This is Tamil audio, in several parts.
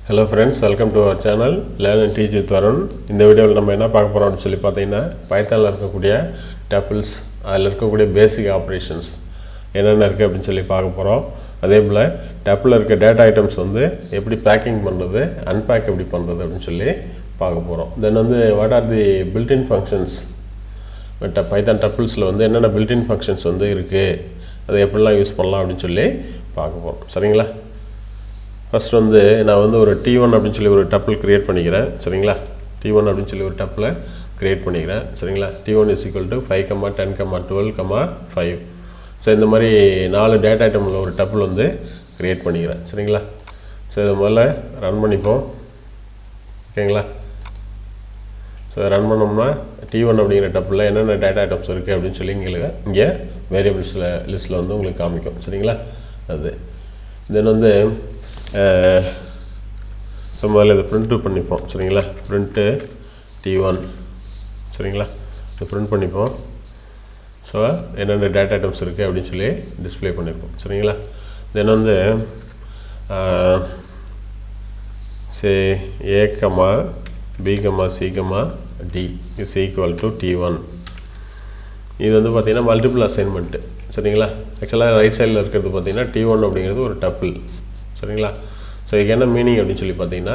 Hello friends, welcome to our channel Learn and Teach with Varun. In the video நம்ம என்ன பார்க்க போறோம்னு சொல்லி பார்த்தீங்கன்னா பைத்தான்ல இருக்கக்கூடிய டப்பிள்ஸ் அதில் இருக்கக்கூடிய பேசிக் ஆப்ரேஷன்ஸ் என்னென்ன இருக்குது அப்படின்னு சொல்லி பார்க்க போகிறோம். அதே போல் டப்பில் இருக்க டேட்டா ஐட்டம்ஸ் வந்து எப்படி பேக்கிங் பண்ணுறது, அன்பேக் எப்படி பண்ணுறது அப்படின்னு சொல்லி பார்க்க போகிறோம். தென் வந்து what are the built in functions Python டப்பிள்ஸில் வந்து என்னென்ன பில்ட்இன் ஃபங்க்ஷன்ஸ் வந்து இருக்குது, அதை எப்படிலாம் யூஸ் பண்ணலாம் அப்படின்னு சொல்லி பார்க்க போகிறோம். சரிங்களா? ஃபஸ்ட் வந்து நான் வந்து ஒரு T1 அப்படின்னு சொல்லி ஒரு டப்பிள் க்ரியேட் பண்ணிக்கிறேன். சரிங்களா? T1 அப்படின்னு சொல்லி ஒரு டப்பில் க்ரியேட் பண்ணிக்கிறேன். சரிங்களா? T1 = 5, 10, 12, 5. ஸோ இந்த மாதிரி 4 டேட்டா ஐட்டம் உள்ள ஒரு டப்பிள் வந்து க்ரியேட் பண்ணிக்கிறேன். சரிங்களா? ஸோ இதை முதல்ல ரன் பண்ணிப்போம். ஓகேங்களா? ஸோ ரன் பண்ணோம்னா T1 அப்படிங்கிற டப்பில் என்னென்ன டேட்டா ஐட்டம்ஸ் இருக்குது அப்படின்னு சொல்லி இங்கே வேரியபிள்ஸில் லிஸ்ட்டில் வந்து உங்களுக்கு காமிக்கும். சரிங்களா? அது தென் வந்து ஸோ முதல்ல இதை பிரிண்ட்டு பண்ணிப்போம். சரிங்களா? Print T1. சரிங்களா? இதை பிரிண்ட் பண்ணிப்போம். ஸோ என்னென்ன டேட்டா ஐட்டம்ஸ் இருக்குது அப்படின்னு சொல்லி டிஸ்பிளே பண்ணிப்போம். சரிங்களா? தென் வந்து சே A, B, C, D is equal to T1. இது வந்து பார்த்திங்கன்னா மல்டிபிள் அசைன்மெண்ட்டு. சரிங்களா? ஆக்சுவலாக ரைட் சைடில் இருக்கிறது பார்த்திங்கன்னா T1 அப்படிங்கிறது ஒரு டப்பிள். சரிங்களா? ஸோ இதுக்கு என்ன மீனிங் அப்படின்னு சொல்லி பார்த்தீங்கன்னா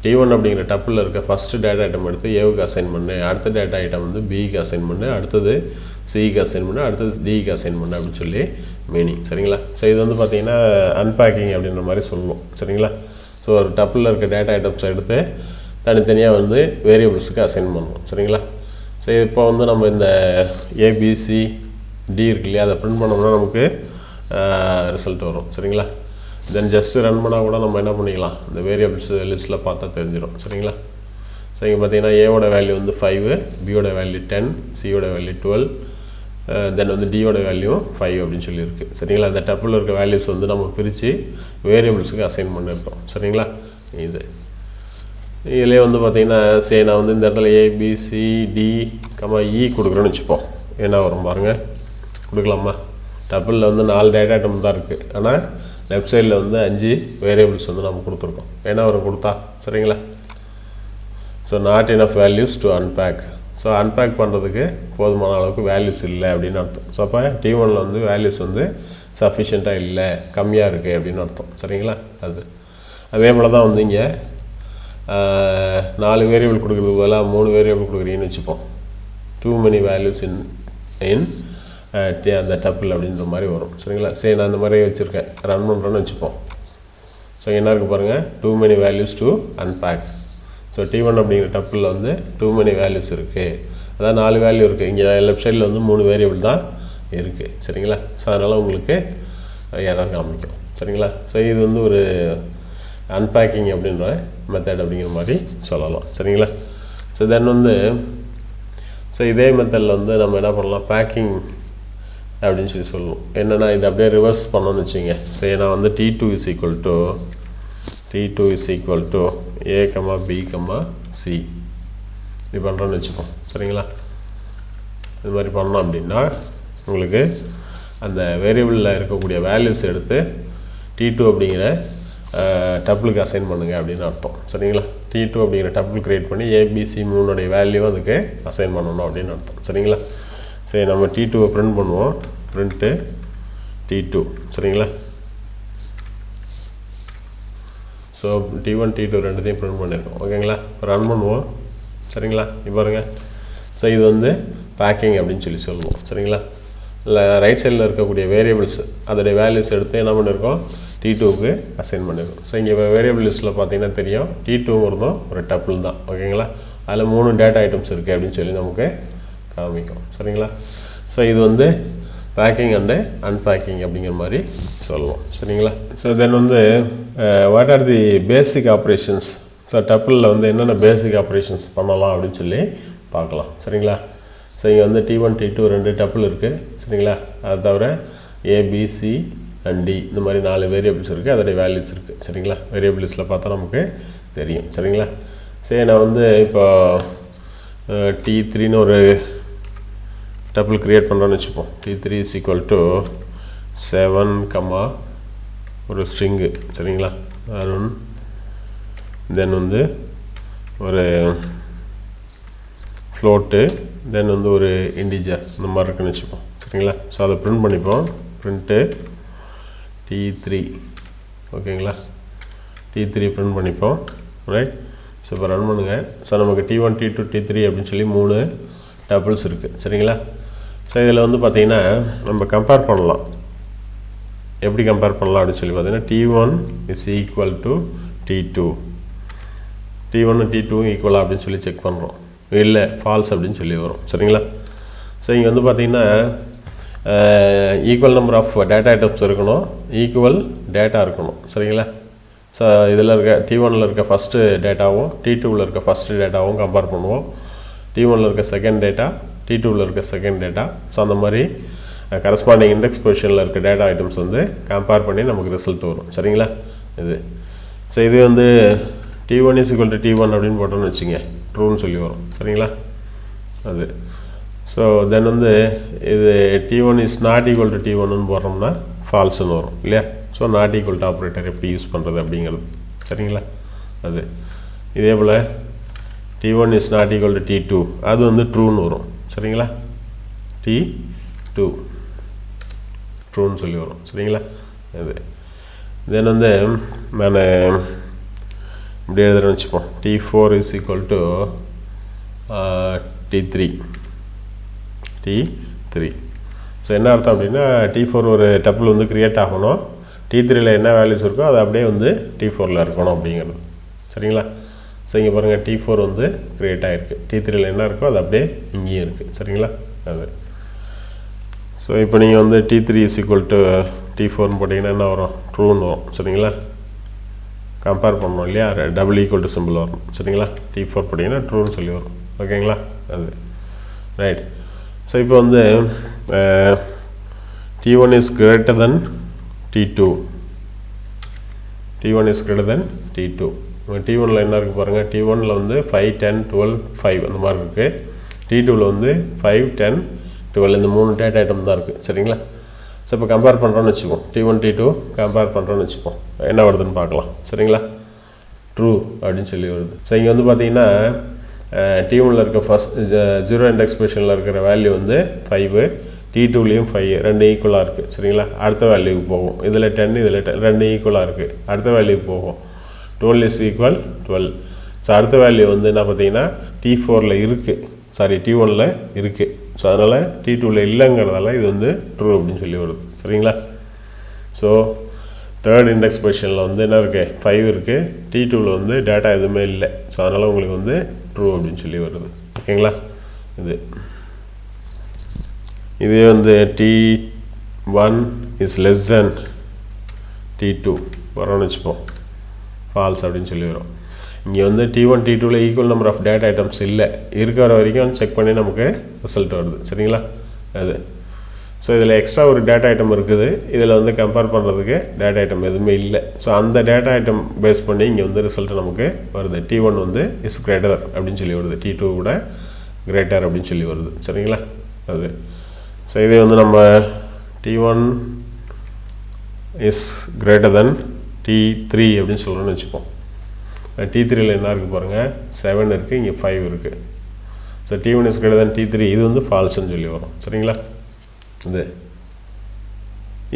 T1 அப்படிங்கிற டப்பில் இருக்க ஃபஸ்ட்டு டேட்டா ஐட்டம் எடுத்து ஏவுக்கு அசைன் பண்ணு, அடுத்த டேட்டா ஐட்டம் வந்து பிக்கு அசைன் பண்ணு, அடுத்தது சிக்கு அசைன் பண்ணு, அடுத்தது டிக்கு அசைன் பண்ணு அப்படின்னு சொல்லி மீனிங். சரிங்களா? ஸோ இது வந்து பார்த்தீங்கன்னா அன்பேக்கிங் அப்படின்ற மாதிரி சொல்லுவோம். சரிங்களா? ஸோ ஒரு டப்பில் இருக்க டேட்டா ஐட்டம்ஸ் எடுத்து தனித்தனியாக வந்து வேரியபிள்ஸுக்கு அசைன் பண்ணுவோம். சரிங்களா? ஸோ இப்போ வந்து நம்ம இந்த ABCD இருக்கு இல்லையா, அதை பிரிண்ட் பண்ணோம்னா நமக்கு ரிசல்ட் வரும். சரிங்களா? தென் ஜஸ்ட்டு ரன் பண்ணால் கூட நம்ம என்ன பண்ணிக்கலாம், இந்த வேரியபிள்ஸ் லிஸ்ட்டில் பார்த்தா தெரிஞ்சிடும். சரிங்களா? ஸோ இங்கே பார்த்தீங்கன்னா ஏவோட வேல்யூ வந்து 5, பியோட வேல்யூ 10, சியோட வேல்யூ 12, தென் வந்து டியோட வேல்யூ 5 அப்படின்னு சொல்லியிருக்கு. சரிங்களா? இந்த டப்பில் இருக்க வேல்யூஸ் வந்து நம்ம பிரித்து வேரியபிள்ஸுக்கு அசைன் பண்ணியிருக்கோம். சரிங்களா? இதிலே வந்து பார்த்திங்கன்னா சரி, நான் வந்து இந்த இடத்துல ABCD, E கொடுக்குறேன்னு வச்சுப்போம். என்ன வரும் பாருங்கள், கொடுக்கலாமா? டப்பிளில் வந்து 4 டேட்டா ஐட்டம் தான் இருக்குது, ஆனால் லெஃப்ட் சைடில் வந்து 5 வேரியபிள்ஸ் வந்து நம்ம கொடுத்துருக்கோம். என்ன வரும் கொடுத்தா? சரிங்களா? So not enough values to unpack. So unpack பண்ணுறதுக்கு போதுமான அளவுக்கு வேல்யூஸ் இல்லை அப்படின்னு அர்த்தம். ஸோ அப்போ T1 வந்து வேல்யூஸ் வந்து சஃபிஷியண்ட்டாக இல்லை, கம்மியாக இருக்குது அப்படின்னு அர்த்தம். சரிங்களா? அதே போல் தான் வந்து இங்கே 4 வேரியபிள் கொடுக்குறதுக்கு பதிலாக 3 வேரியபிள் கொடுக்குறீங்கன்னு வச்சுப்போம். டூ மெனி வேல்யூஸ் இன் அந்த டப்பிள் அப்படின்ற மாதிரி வரும். சரிங்களா? சரி, நான் அந்த மாதிரி வச்சுருக்கேன், ரன் பண்ணுறேன்னு வச்சுப்போம். ஸோ என்ன இருக்குது பாருங்கள், too many values to unpack. So T1 அப்படிங்கிற டப்பிளில் வந்து டூ மெனி வேல்யூஸ் இருக்குது, அதான் 4 வேல்யூ இருக்குது. இங்கே லெஃப்ட் சைடில் வந்து 3 வேரியபிள் தான் இருக்குது. சரிங்களா? ஸோ அதனால் உங்களுக்கு எரர் காமிக்கும். சரிங்களா? ஸோ இது வந்து ஒரு அன்பேக்கிங் அப்படின்ற மெத்தட் அப்படிங்கிற மாதிரி சொல்லலாம். சரிங்களா? ஸோ தென் வந்து ஸோ இதே மெத்தடில் வந்து நம்ம என்ன பண்ணலாம், பேக்கிங் அப்படின்னு சொல்லி சொல்லுவோம். என்னென்னா இது அப்படியே ரிவர்ஸ் பண்ணணும்னு வச்சுங்க. சரி, நான் வந்து T2 is equal to A, B, C இது பண்ணுறோன்னு வச்சுப்போம். சரிங்களா? இது மாதிரி பண்ணோம் அப்படின்னா உங்களுக்கு அந்த வேரியபிளில் இருக்கக்கூடிய வேல்யூஸ் எடுத்து T2 அப்படிங்கிற டப்பிளுக்கு அசைன் பண்ணுங்க அப்படின்னு அர்த்தம். சரிங்களா? T2 அப்படிங்கிற டப்பிள் க்ரியேட் பண்ணி ABC 3 வேல்யூ அதுக்கு அசைன் பண்ணணும் அப்படின்னு அர்த்தம். சரிங்களா? சரி, நம்ம T2 பிரிண்ட் பண்ணுவோம். Print T2. சரிங்களா? ஸோ T1 T2 ரெண்டுத்தையும் பிரிண்ட் பண்ணியிருக்கோம். ஓகேங்களா? ரன் பண்ணுவோம். சரிங்களா? இப்போ பாருங்கள். ஸோ இது வந்து பேக்கிங் அப்படின்னு சொல்லி சொல்லுவோம். சரிங்களா? இல்லை ரைட் சைடில் இருக்கக்கூடிய வேரியபிள்ஸ் அதோடைய வேல்யூஸ் எடுத்து என்ன பண்ணியிருக்கோம், T2க்கு அசைன் பண்ணியிருக்கோம். ஸோ இங்கே வேரியபிள் லிஸ்ட்டில் பார்த்தீங்கன்னா தெரியும், T2ங்கிறதும் ஒரு டப்பிள் தான். ஓகேங்களா? அதில் 3 டேட்டா ஐட்டம்ஸ் இருக்குது அப்படின்னு சொல்லி நமக்கு காமிக்கும். சரிங்களா? ஸோ இது வந்து பேக்கிங் அண்டு அன்பேக்கிங் அப்படிங்கிற மாதிரி சொல்லுவோம். சரிங்களா? ஸோ தென் வந்து what are the basic operations. So டப்பிளில் வந்து என்னென்ன பேசிக் ஆப்ரேஷன்ஸ் பண்ணலாம் அப்படின்னு சொல்லி பார்க்கலாம். சரிங்களா? ஸோ இங்கே வந்து T1 T2 2 டப்பிள் இருக்குது. சரிங்களா? அது தவிர ABC and D இந்த மாதிரி 4 வேரியபிள்ஸ் இருக்குது, அதோடைய வேல்யூஸ் இருக்குது. சரிங்களா? வேரியபிள்ஸில் பார்த்தா நமக்கு தெரியும். சரிங்களா? சரி, நான் வந்து இப்போ T3ன்னு ஒரு டப்பிள் க்ரியேட் பண்ணுறோன்னு வச்சுப்போம். T3 is equal to 7, ஒரு ஸ்ட்ரிங்கு. சரிங்களா? அருண் தென் வந்து ஒரு ஃப்ளோட்டு, தென் வந்து ஒரு இன்டிஜர் இந்த மாதிரி இருக்குன்னு வச்சுப்போம். சரிங்களா? ஸோ அதை பிரிண்ட் பண்ணிப்போம். பிரிண்ட்டு T3 ஓகேங்களா? T3 பிரிண்ட் பண்ணிப்போம். ரைட். ஸோ இப்போ ரன் பண்ணுங்கள். ஸோ நமக்கு T1 T2 T3 அப்படின்னு சொல்லி 3 டபுள்ஸ் இருக்குது. சரிங்களா? ஸோ இதில் வந்து பார்த்திங்கன்னா நம்ம கம்பேர் பண்ணலாம். எப்படி கம்பேர் பண்ணலாம் அப்படின்னு சொல்லி பார்த்தீங்கன்னா T1 is equal to T2, T1 T2 ஈக்குவலாக அப்படின்னு சொல்லி செக் பண்ணுறோம். இல்லை ஃபால்ஸ் அப்படின்னு சொல்லி வரும். சரிங்களா? ஸோ இங்கே வந்து பார்த்திங்கன்னா equal number of data items இருக்கணும், ஈக்குவல் டேட்டா இருக்கணும். சரிங்களா? ஸோ இதில் இருக்க T1ல் இருக்க ஃபஸ்ட்டு டேட்டாவும் T2வில் இருக்க ஃபஸ்ட்டு டேட்டாவும் கம்பேர் பண்ணுவோம். T1ல் இருக்க செகண்ட் டேட்டா, T2வில் இருக்க செகண்ட் டேட்டா. ஸோ அந்த மாதிரி கரஸ்பாண்டிங் இண்டெக்ஸ் பொசிஷனில் இருக்க டேட்டா ஐட்டம்ஸ் வந்து கம்பேர் பண்ணி நமக்கு ரிசல்ட் வரும். சரிங்களா? இது ஸோ இது வந்து T1 is equal to T1 அப்படின்னு போட்டோன்னு வச்சுங்க, ட்ரூன்னு சொல்லி வரும். சரிங்களா? அது ஸோ தென் வந்து இது T1 is not equal to T1ன்னு போடுறோம்னா ஃபால்ஸ்ன்னு வரும் இல்லையா? So not equal to operator எப்படி யூஸ் பண்ணுறது அப்படிங்கிறது. சரிங்களா? அது இதே போல் T1 is not equal to T2 அது வந்து ட்ரூன்னு வரும். சரிங்களா? T2 ட்ரூன்னு சொல்லி வரும். சரிங்களா? இது தென் வந்து நான் இப்படி எழுதுறேன்னு வச்சுப்போம். T4 is equal to T3. So என்ன அர்த்தம் அப்படின்னா T4 ஒரு டப்புள் வந்து க்ரியேட் ஆகணும், T3யில் என்ன வேல்யூஸ் இருக்கோ அது அப்படியே வந்து T4ல் இருக்கணும் அப்படிங்கிறது. சரிங்களா? ஸோ இங்கே பாருங்கள் T4 வந்து க்ரியேட் ஆகிருக்கு, T3யில் என்ன இருக்கோ அது அப்படியே இங்கேயும் இருக்குது. சரிங்களா? அது ஸோ இப்போ நீங்கள் வந்து T3 இஸ் ஈக்குவல் டு T4ன்னு போட்டிங்கன்னா என்ன வரும்? ட்ரூன்னு வரும். சரிங்களா? கம்பேர் பண்ணணும் இல்லையா? டபுள் ஈக்குவல் டு சிம்பிள் வரும். சரிங்களா? T4 போட்டிங்கன்னா ட்ரூன்னு சொல்லி வரும். ஓகேங்களா? அது ரைட். ஸோ இப்போ வந்து T1 is greater than T2, T1 is greater than T2. T1ல் என்ன இருக்குது பாருங்கள், T1ல் வந்து 5 10 12 5 அந்த மாதிரி இருக்குது. T2வில் வந்து 5 10 12 இந்த 3 டேட்டா ஐட்டம் தான் இருக்குது. சரிங்களா? ஸோ இப்போ கம்பேர் பண்ணுறோன்னு வச்சுப்போம், T1 T2 கம்பேர் பண்ணுறோன்னு வச்சுப்போம், என்ன வருதுன்னு பார்க்கலாம். சரிங்களா? ட்ரூ அப்படின்னு சொல்லி வருது. ஸோ இங்கே வந்து பார்த்தீங்கன்னா T1ல் இருக்க ஃபஸ்ட் 0 இண்டெக்ஸ் பொசிஷனில் இருக்கிற வேல்யூ வந்து 5, T2லேயும் 5 ரெண்டு ஈக்குவலாக இருக்குது. சரிங்களா? அடுத்த வேல்யூக்கு போகும். இதில் 10 இதில் 10 ரெண்டு ஈக்குவலாக இருக்குது. அடுத்த வேல்யூக்கு போகும். 12 இஸ் ஈக்குவல் 12. ஸோ அடுத்த வேல்யூ வந்து என்ன பார்த்தீங்கன்னா T4ல் இருக்குது, சாரி T1ல் இருக்குது. ஸோ அதனால் T2வில் இல்லைங்கிறதால இது வந்து ட்ரூ அப்படின்னு சொல்லி வருது. சரிங்களா? ஸோ தேர்ட் இண்டெக்ஸ் பொசிஷனில் வந்து என்ன இருக்குது, 5 இருக்குது, T2வில் வந்து டேட்டா எதுவுமே இல்லை. ஸோ அதனால் உங்களுக்கு வந்து ட்ரூ அப்படின்னு சொல்லி வருது. ஓகேங்களா? இதே வந்து T1 is less than T2 வரோன்னு வச்சுப்போம், ஃபால்ஸ் அப்படின்னு சொல்லி வரும். இங்கே வந்து T1 T2வில் equal number of data items இல்லை, இருக்கிற வரைக்கும் செக் பண்ணி நமக்கு ரிசல்ட் வருது. சரிங்களா? அது ஸோ இதில் எக்ஸ்ட்ரா ஒரு டேட்டா ஐட்டம் இருக்குது, இதில் வந்து கம்பேர் பண்ணுறதுக்கு டேட்டா ஐட்டம் எதுவுமே இல்லை. ஸோ அந்த டேட்டா ஐட்டம் பேஸ் பண்ணி இங்கே வந்து ரிசல்ட் நமக்கு வருது. T1 வந்து இஸ் கிரேட்டர் அப்படின்னு சொல்லி வருது, T2 கூட கிரேட்டர் அப்படின்னு சொல்லி வருது. சரிங்களா? அது ஸோ இதே வந்து நம்ம T1 is greater than T3 அப்படின்னு சொல்கிறோன்னு வச்சுப்போம். T3யில் என்ன இருக்குது பாருங்கள், 7 இருக்குது, இங்கே 5 இருக்குது. So T1 is greater than T3 இது வந்து ஃபால்ஸ்ன்னு சொல்லி வரும். சரிங்களா? இது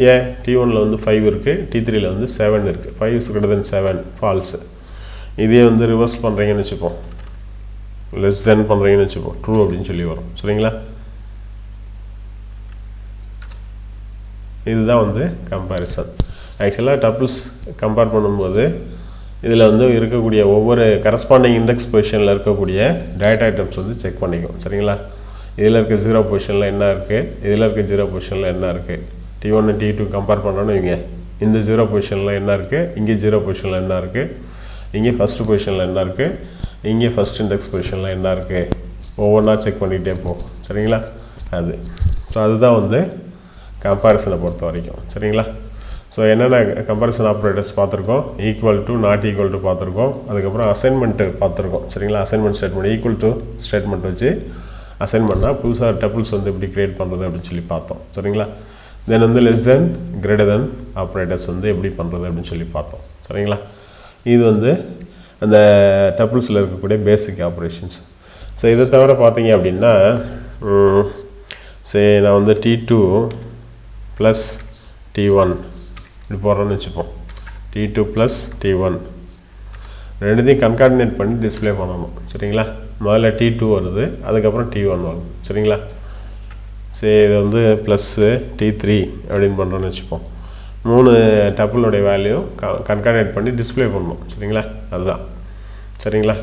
ஏன் T1ல் வந்து 5 இருக்குது, T3யில் வந்து 7 இருக்குது. 5 இஸ் கிரேட்டர் தென் 7 ஃபால்ஸு. இதே வந்து ரிவர்ஸ் பண்ணுறீங்கன்னு வச்சுப்போம், லெஸ் தென் பண்ணுறீங்கன்னு வச்சுப்போம், ட்ரூ அப்படின்னு சொல்லி வரும். சரிங்களா? இதுதான் வந்து கம்பேரிசன். ஆக்சுவலாக டபுள்ஸ் கம்பேர் பண்ணும்போது இதில் வந்து இருக்கக்கூடிய ஒவ்வொரு கரஸ்பாண்டிங் இண்டெக்ஸ் பொசிஷனில் இருக்கக்கூடிய டேட்டா ஐட்டம்ஸ் வந்து செக் பண்ணிக்கும். சரிங்களா? இதில் இருக்க 0 பொசிஷனில் என்ன இருக்குது, இதில் இருக்க 0 பொசிஷனில் என்ன இருக்குது, T1 T2 கம்பேர் பண்ணோன்னு வைங்க, இந்த 0 பொசிஷனில் என்ன இருக்குது, இங்கே 0 பொசிஷனில் என்ன இருக்குது, இங்கே ஃபஸ்ட்டு பொசிஷனில் என்ன இருக்குது, இங்கே ஃபஸ்ட் இண்டெக்ஸ் பொசிஷனில் என்ன இருக்குது, ஒவ்வொன்றா செக் பண்ணிக்கிட்டே போகும். சரிங்களா? அது ஸோ அதுதான் வந்து கம்பேரிசனை பொறுத்த வரைக்கும். சரிங்களா? ஸோ என்னென்ன கம்பேரிசன் ஆப்ரேட்டர்ஸ் பார்த்துருக்கோம், equal to not equal to பார்த்துருக்கோம், அதுக்கப்புறம் அசைன்மெண்ட்டு பார்த்துருக்கோம். சரிங்களா? Assignment statement equal to statement வச்சு அசைன் பண்ணால் புதுசாக டபுள்ஸ் வந்து எப்படி கிரியேட் பண்ணுறது அப்படின்னு சொல்லி பார்த்தோம். சரிங்களா? தென் வந்து less than greater than operators வந்து எப்படி பண்ணுறது அப்படின்னு சொல்லி பார்த்தோம். சரிங்களா? இது வந்து அந்த டப்பிள்ஸில் இருக்கக்கூடிய பேசிக் ஆப்ரேஷன்ஸ். ஸோ இதை தவிர பார்த்தீங்க அப்படின்னா சரி நான் வந்து T2 + T1 இப்படி போடுறோன்னு வச்சுப்போம். T2 + T1 ரெண்டுத்தையும் கன்கார்டினேட் பண்ணி டிஸ்பிளே பண்ணணும். சரிங்களா? முதல்ல T2 வருது, அதுக்கப்புறம் T1 வரும். சரிங்களா? சரி இதை வந்து ப்ளஸ் T3 அப்படின்னு பண்ணுறோன்னு வச்சுப்போம். 3 டப்பிளுடைய வேல்யூ கன்கார்டினேட் பண்ணி டிஸ்பிளே பண்ணணும். சரிங்களா? அதுதான். சரிங்களா?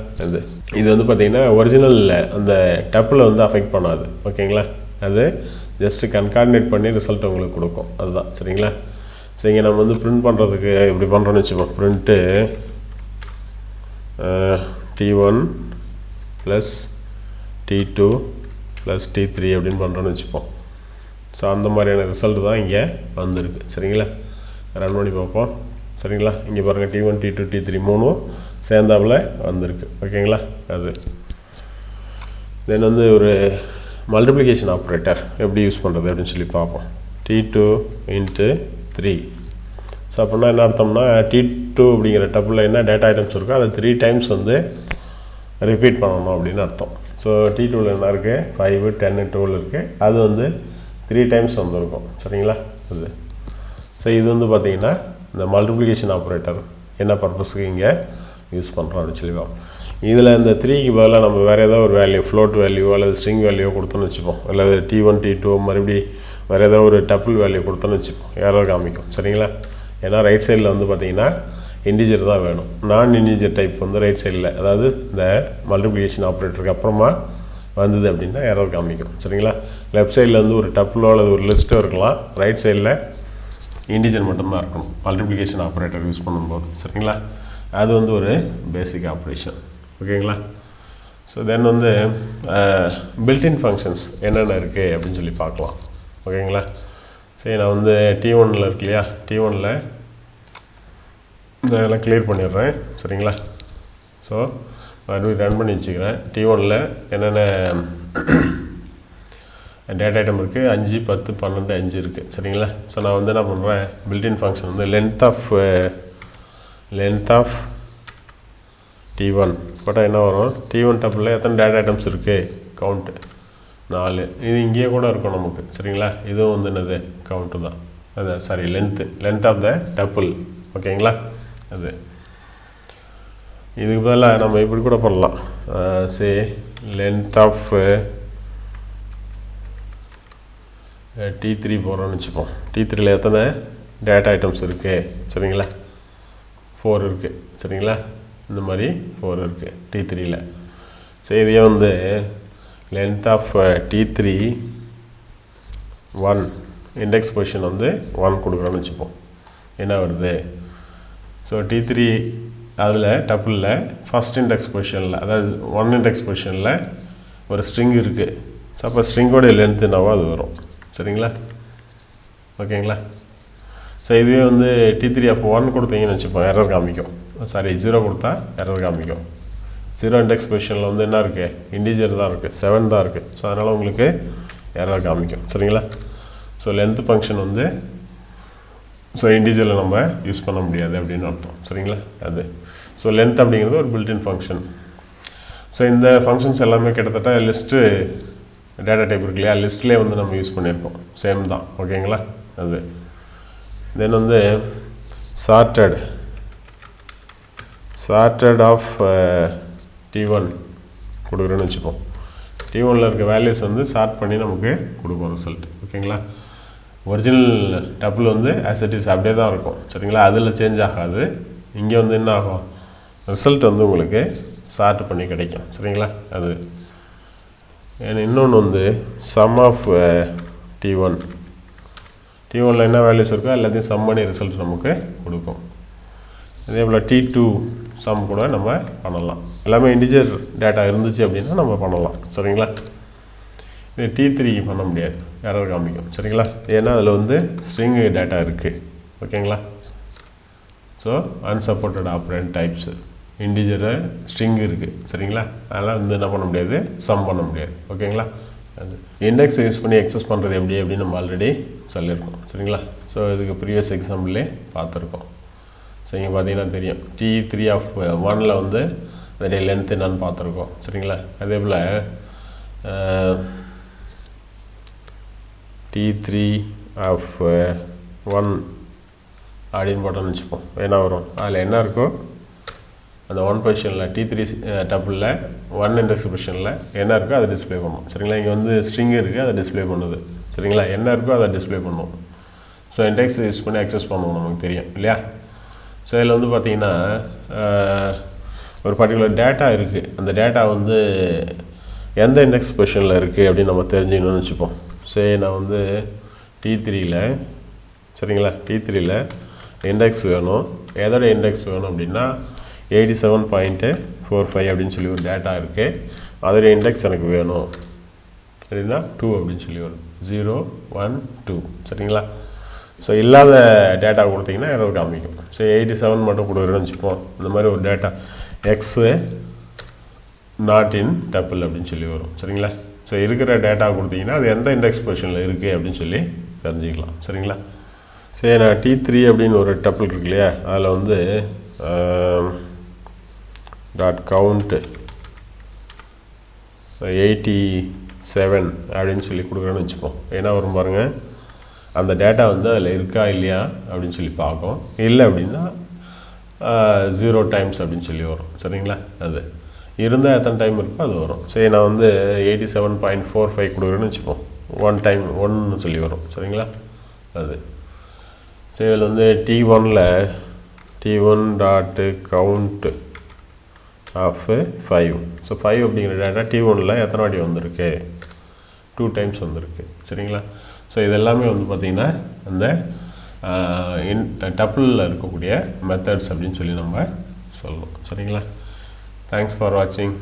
இது வந்து பார்த்திங்கன்னா ஒரிஜினல் அந்த டப்பிளை வந்து அஃபெக்ட் பண்ணாது. ஓகேங்களா? அது ஜஸ்ட்டு கன்கார்டினேட் பண்ணி ரிசல்ட் உங்களுக்கு கொடுக்கும். அதுதான். சரிங்களா? சரிங்க, நம்ம வந்து பிரிண்ட் பண்ணுறதுக்கு இப்படி பண்ணுறோன்னு வச்சுப்போம். பிரிண்ட்டு T1 + T2 + T3 அப்படின்னு பண்ணுறோன்னு வச்சுப்போம். ஸோ அந்த மாதிரியான ரிசல்ட் தான் இங்கே வந்திருக்கு. சரிங்களா? ரன் பண்ணி பார்ப்போம். சரிங்களா? இங்கே பாருங்கள், T1 T2 T3 3 சேர்ந்தாப்பில் வந்திருக்கு. ஓகேங்களா? அது தென் வந்து ஒரு மல்டிப்ளிகேஷன் ஆப்ரேட்டர் எப்படி யூஸ் பண்ணுறது அப்படின்னு சொல்லி பார்ப்போம். T2 × 3. ஸோ அப்படின்னா என்ன அர்த்தம்னா, T2 அப்படிங்கிற டப்பில் என்ன டேட்டா ஐட்டம்ஸ் இருக்கோ அதை 3 டைம்ஸ் வந்து ரிப்பீட் பண்ணணும் அப்படின்னு அர்த்தம். ஸோ T2வில் என்ன இருக்குது, 5 10 12 இருக்குது. அது வந்து 3 டைம்ஸ் வந்துருக்கும். சரிங்களா? அது ஸோ இது வந்து பார்த்திங்கன்னா இந்த மல்டிப்ளிகேஷன் ஆப்ரேட்டர் என்ன பர்பஸ்க்கு இங்கே யூஸ் பண்ணுறோம் அப்படின்னு சொல்லி பார்ப்போம். இதில் இந்த 3க்கு பதிலாக நம்ம வேறு ஏதாவது ஒரு வேல்யூ, ஃப்ளோட் வேல்யூ அல்லது ஸ்ட்ரிங் வேல்யூ கொடுத்தோன்னு வச்சுப்போம். அல்லது T1 T2 மறுபடி வேறு ஏதாவது ஒரு டப்பிள் வேல்யூ கொடுத்தோன்னு வச்சுப்போம். எரர் காமிக்கும். சரிங்களா? ஏன்னா ரைட் சைடில் வந்து பார்த்திங்கன்னா இன்டிஜர் தான் வேணும். நான் இன்டிஜர் டைப் வந்து ரைட் சைடில், அதாவது இந்த மல்டிப்ளிகேஷன் ஆப்ரேட்டருக்கு அப்புறமா வந்தது அப்படின்னா எரர் காமிக்கும். சரிங்களா? லெஃப்ட் சைடில் வந்து ஒரு டப்பிளோ அல்லது ஒரு லிஸ்ட்டோ இருக்கலாம். ரைட் சைடில் இன்டிஜர் மட்டும்தான் இருக்கணும் மல்டிப்ளிகேஷன் ஆப்ரேட்டர் யூஸ் பண்ணும்போது. சரிங்களா? அது வந்து ஒரு பேசிக் ஆப்ரேஷன். ஓகேங்களா? ஸோ தென் வந்து பில்டின் ஃபங்க்ஷன்ஸ் என்னென்ன இருக்குது அப்படின்னு சொல்லி பார்க்கலாம். ஓகேங்களா? சரி, நான் வந்து T1ல் இருக்கு இல்லையா, T1ல் இதெல்லாம் கிளியர் பண்ணிடுறேன். சரிங்களா? ஸோ மறுபடியும் ரன் பண்ணி வச்சுக்கிறேன். T1ல் என்னென்ன டேட்டா ஐட்டம் இருக்குது, 5 10 12 5 இருக்குது. சரிங்களா? ஸோ நான் வந்து என்ன பண்ணுறேன், பில்டின் ஃபங்க்ஷன் வந்து லென்த் ஆஃப் T1 போட்டால் என்ன வரும், T1 டப்பில் எத்தனை டேட்டா ஐட்டம்ஸ் இருக்குது, கவுண்ட்டு 4. இது இங்கேயே கூட இருக்கும் நமக்கு. சரிங்களா? இதுவும் வந்து என்னது, கவுண்ட்டு தான். அது sorry, length of the tuple. ஓகேங்களா? அது இதுக்கு பதிலாக நம்ம இப்படி கூட பண்ணலாம். லென்த் ஆஃப் T3 போகிறோன்னு வச்சுப்போம். T3ல் எத்தனை டேட்டா ஐட்டம்ஸ் இருக்குது. சரிங்களா? 4 இருக்குது. சரிங்களா? இந்த மாதிரி 4 இருக்குது T3ல். சரி, இதையே வந்து length of T3 1 index position வந்து 1 கொடுக்குறோன்னு வச்சுப்போம். என்ன வருது, ஸோ T3 அதில் டப்பிளில் ஃபஸ்ட் இண்டெக்ஸ் பொசிஷனில், அதாவது 1 இண்டெக்ஸ் பொசிஷனில் ஒரு ஸ்ட்ரிங் இருக்குது. ஸோ அப்போ ஸ்ட்ரிங்கோடைய லென்த் என்னவோ அது வரும். சரிங்களா? ஓகேங்களா? ஸோ இதுவே வந்து T3 அப்போ 1 கொடுத்தீங்கன்னு வச்சுப்போம், எரர் காமிக்கும். சாரி, 0 கொடுத்தா எரர் காமிக்கும். 0 இண்டெக்ஸ் பொசிஷனில் வந்து என்ன இருக்குது, இன்டிஜர் தான் இருக்குது, 7 தான் இருக்குது. ஸோ அதனால் உங்களுக்கு எரர் காமிக்கும். சரிங்களா? ஸோ லென்த் ஃபங்க்ஷன் வந்து ஸோ இன்டிஜரில் நம்ம யூஸ் பண்ண முடியாது அப்படின்னு அர்த்தம். சரிங்களா? அது ஸோ லென்த் அப்படிங்கிறது ஒரு பில்டின் ஃபங்க்ஷன். ஸோ இந்த ஃபங்க்ஷன்ஸ் எல்லாமே கிட்டத்தட்ட லிஸ்ட்டு டேட்டா டைப் இருக்கு இல்லையா, லிஸ்ட்லேயே வந்து நம்ம யூஸ் பண்ணியிருக்கோம். சேம் தான். ஓகேங்களா? அது தென் வந்து சார்ட்டட் ஆஃப் T1 கொடுக்குறேன்னு வச்சுப்போம். T1ல் இருக்க வேல்யூஸ் வந்து சார்ட் பண்ணி நமக்கு கொடுக்கும் ரிசல்ட். ஓகேங்களா? ஒரிஜினல் டப்பிள் வந்து ஆஸ் இட் இஸ் அப்படியே தான் இருக்கும். சரிங்களா? அதில் சேஞ்ச் ஆகாது. இங்கே வந்து என்ன ஆகும், ரிசல்ட் வந்து உங்களுக்கு சார்ட் பண்ணி கிடைக்கும். சரிங்களா? அது இன்னொன்று வந்து சம் ஆஃப் T1ல் என்ன வேல்யூஸ் இருக்கோ எல்லாத்தையும் சம் பண்ணி ரிசல்ட் நமக்கு கொடுக்கும். இதே போல் T2 சம் கூட நம்ம பண்ணலாம். எல்லாமே இன்டிஜர் டேட்டா இருந்துச்சு அப்படின்னா நம்ம பண்ணலாம். சரிங்களா? இது T3 பண்ண முடியாது, எரர் காமிக்கும். சரிங்களா? ஏன்னா அதில் வந்து ஸ்ட்ரிங் டேட்டா இருக்குது. ஓகேங்களா? So unsupported operand types, integer string இருக்குது. சரிங்களா? அதெல்லாம் வந்து என்ன பண்ண முடியாது, சம் பண்ண முடியாது. ஓகேங்களா? அது இண்டெக்ஸ் யூஸ் பண்ணி எக்ஸஸ் பண்ணுறது எப்படி அப்படின்னு நம்ம ஆல்ரெடி சொல்லியிருக்கோம். சரிங்களா? ஸோ இதுக்கு ப்ரீவியஸ் எக்ஸாம்பிள்லே பார்த்துருக்கோம். ஸோ இங்கே பார்த்தீங்கன்னா தெரியும் T3 of 1ல் வந்து அதோடைய லென்த் என்னன்னு பார்த்துருக்கோம் சரிங்களா. அதே போல் T3 of 1 அப்படின்னு போட்டோன்னு வச்சுப்போம். என்ன வரும், அதில் என்ன இருக்கோ அந்த 1 பொசிஷனில் T3 டப்பிளில் 1 இண்டெக்ஸ் பொசிஷனில் என்ன இருக்கோ அதை டிஸ்பிளே பண்ணும் சரிங்களா. இங்கே வந்து ஸ்ட்ரிங் இருக்குது, அதை டிஸ்பிளே பண்ணுது சரிங்களா. என்ன இருக்கோ அதை டிஸ்பிளே பண்ணும். ஸோ இண்டெக்ஸ் யூஸ் பண்ணி அக்சஸ் பண்ணுவோம், நமக்கு தெரியும் இல்லையா. ஸோ இதில் வந்து பார்த்திங்கன்னா ஒரு பர்டிகுலர் டேட்டா இருக்குது. அந்த டேட்டா வந்து எந்த இண்டெக்ஸ் பொசிஷனில் இருக்குது அப்படின்னு நம்ம தெரிஞ்சுக்கணும்னு வச்சுப்போம். சரி, நான் வந்து T3ல் சரிங்களா, T3ல் இண்டெக்ஸ் வேணும். எதோட இண்டெக்ஸ் வேணும் அப்படின்னா 87.45 அப்படின்னு சொல்லி ஒரு டேட்டா இருக்குது. அதோடைய இண்டெக்ஸ் எனக்கு வேணும் அப்படின்னா 2 அப்படின்னு சொல்லி வரும். 0 1 2 சரிங்களா. ஸோ இல்லாத டேட்டா கொடுத்தீங்கன்னா எரர் காமிக்கும். ஸோ 87 மட்டும் கொடுக்குறேன்னு வச்சுப்போம். இந்த மாதிரி ஒரு data X not in tuple அப்படின்னு சொல்லி வரும் சரிங்களா. ஸோ இருக்கிற டேட்டா கொடுத்தீங்கன்னா அது எந்த இண்டெக்ஸ் பொசிஷனில் இருக்குது அப்படின்னு சொல்லி தெரிஞ்சுக்கலாம் சரிங்களா. சரி, நான் T3 அப்படின்னு ஒரு டப்பிள் இருக்கு இல்லையா, அதில் வந்து .count 87 அப்படின்னு சொல்லி கொடுக்குறேன்னு வச்சுப்போம். ஏன்னா வரும் பாருங்கள், அந்த டேட்டா வந்து அதில் இருக்கா இல்லையா அப்படின்னு சொல்லி பார்க்கும். இல்லை அப்படின்னா 0 டைம்ஸ் அப்படின்னு சொல்லி வரும் சரிங்களா. அது இருந்தால் எத்தனை டைம் இருக்கோ அது வரும். சரி, நான் வந்து 87.45 கொடுக்குறேன்னு வச்சுப்போம். 1 டைம் 1ன்னு சொல்லி வரும் சரிங்களா. அது சரி, இதில் வந்து T1ல் T1.count of 5. ஸோ 5 அப்படிங்கிற டேட்டா T1ல் எத்தனை வாட்டி வந்திருக்கு, 2 டைம்ஸ் வந்திருக்கு சரிங்களா. ஸோ இதெல்லாமே வந்து பார்த்திங்கன்னா அந்த டப்பிளில் இருக்கக்கூடிய மெத்தட்ஸ் அப்படின்னு சொல்லி நம்ம சொல்லணும் சரிங்களா. தேங்க்ஸ் ஃபார் வாட்சிங்.